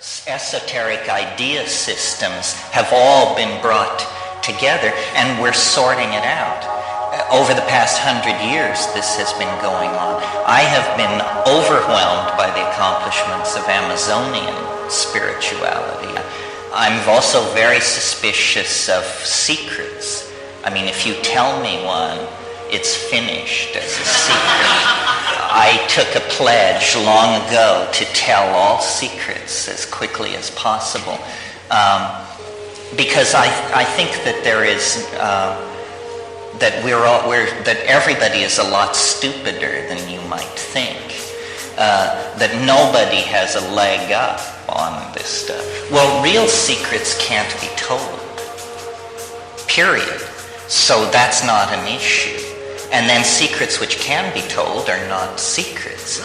esoteric idea systems have all been brought together, and we're sorting it out. Over the past 100 years, this has been going on. I have been overwhelmed by the accomplishments of Amazonian spirituality. I'm also very suspicious of secrets. I mean, if you tell me one, it's finished as a secret. I took a pledge long ago to tell all secrets as quickly as possible, because I think that there is that everybody is a lot stupider than you might think. That nobody has a leg up on this stuff. Well, real secrets can't be told. Period. So that's not an issue. And then secrets which can be told are not secrets.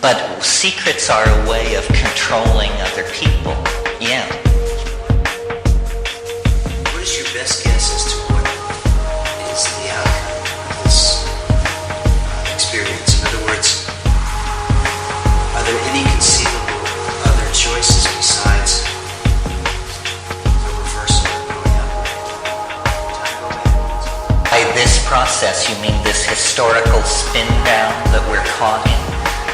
But secrets are a way of controlling other people. Yeah. What is your best guess as to what is the outcome of this experience? In other words, are there any conceivable other choices besides the reversal of going up? By this process, you mean this historical spin down that we're caught in?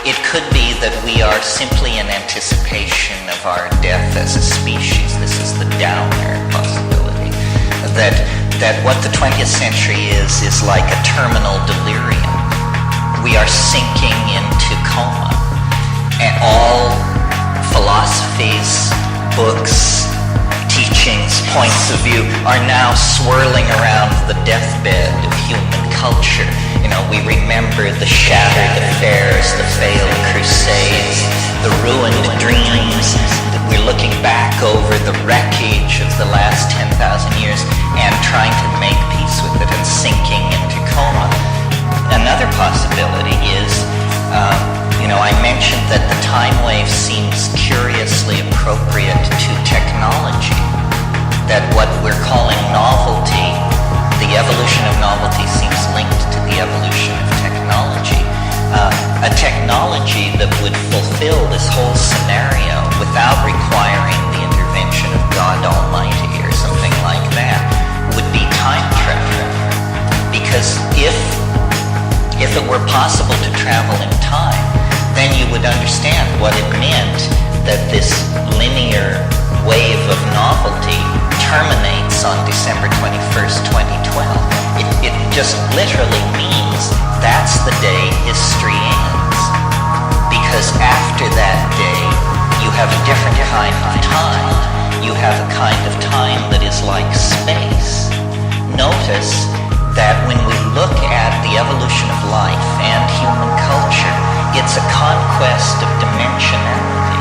It could be that we are simply in anticipation of our death as a species. This is the downer possibility. That what the 20th century is like a terminal delirium. We are sinking into coma. And all philosophies, books, teachings, points of view are now swirling around the deathbed of human culture. You know, we remember the shattered affairs, the failed crusades, the ruined dreams. We're looking back over the wreckage of the last 10,000 years and trying to make peace with it and sinking into coma. Another possibility is, I mentioned that the time wave seems curiously appropriate to technology. That what we're calling novelty, the evolution of novelty, seems linked to the evolution of technology. A technology that would fulfill this whole scenario without requiring the intervention of God Almighty or something like that would be time travel. Because if it were possible to travel in time, then you would understand what it meant that this linear wave of novelty terminates on December 21st, 2012. It just literally means that's the day history ends. Because after that day, you have a different kind of time. You have a kind of time that is like space. Notice that when we look at the evolution of life and human culture, it's a conquest of dimensionality.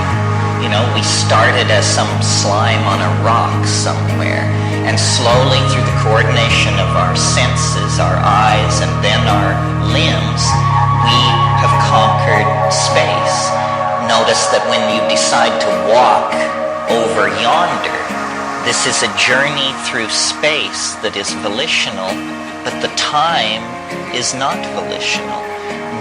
We started as some slime on a rock somewhere, and slowly through the coordination of our senses, our eyes, and then our limbs, we have conquered space. Notice that when you decide to walk over yonder, this is a journey through space that is volitional, but the time is not volitional.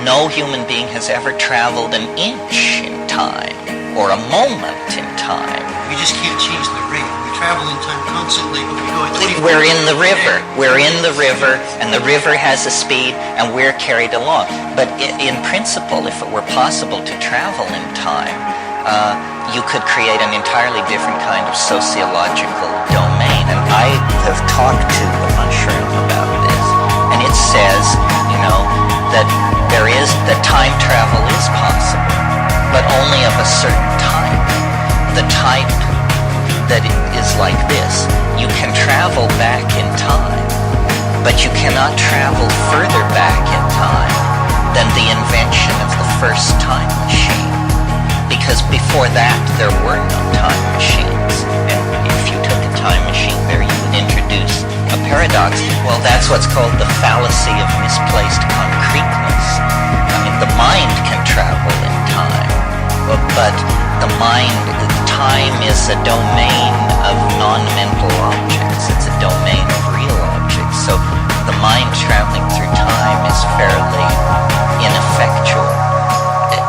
No human being has ever traveled an inch in time, or a moment in time. We just can't change the rate. We travel in time constantly, but we go at 24. We're in the river. We're in the river, and the river has a speed, and we're carried along. But in principle, if it were possible to travel in time, you could create an entirely different kind of sociological domain. And I have talked to the mushroom about this, and it says, that time travel is possible, but only of a certain type. The type that is like this. You can travel back in time, but you cannot travel further back in time than the invention of the first time machine. Because before that, there were no time machines. And if you took a time machine there, you would introduce a paradox. Well, that's what's called the fallacy of misplaced concreteness. The mind can travel in time, but time is a domain of non-mental objects. It's a domain of real objects. So the mind traveling through time is fairly ineffectual.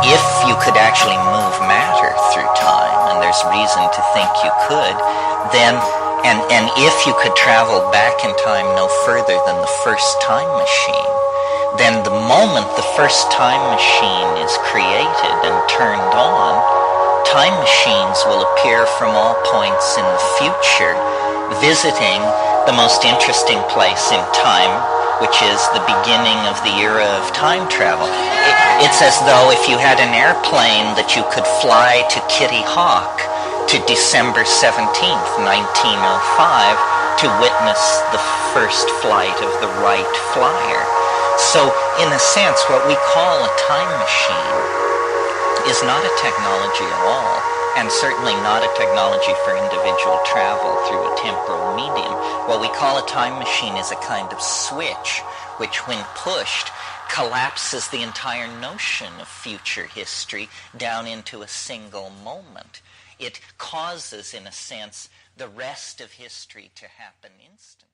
If you could actually move matter through time, and there's there's reason to think you could, then, and if you could travel back in time no further than the first time machine, then the moment the first time machine is created and turned on, time machines will appear from all points in the future, visiting the most interesting place in time, which is the beginning of the era of time travel. It's as though if you had an airplane that you could fly to Kitty Hawk to December 17th, 1905, to witness the first flight of the Wright Flyer. So, in a sense, what we call a time machine is not a technology at all, and certainly not a technology for individual travel through a temporal medium. What we call a time machine is a kind of switch, which when pushed, collapses the entire notion of future history down into a single moment. It causes, in a sense, the rest of history to happen instantly.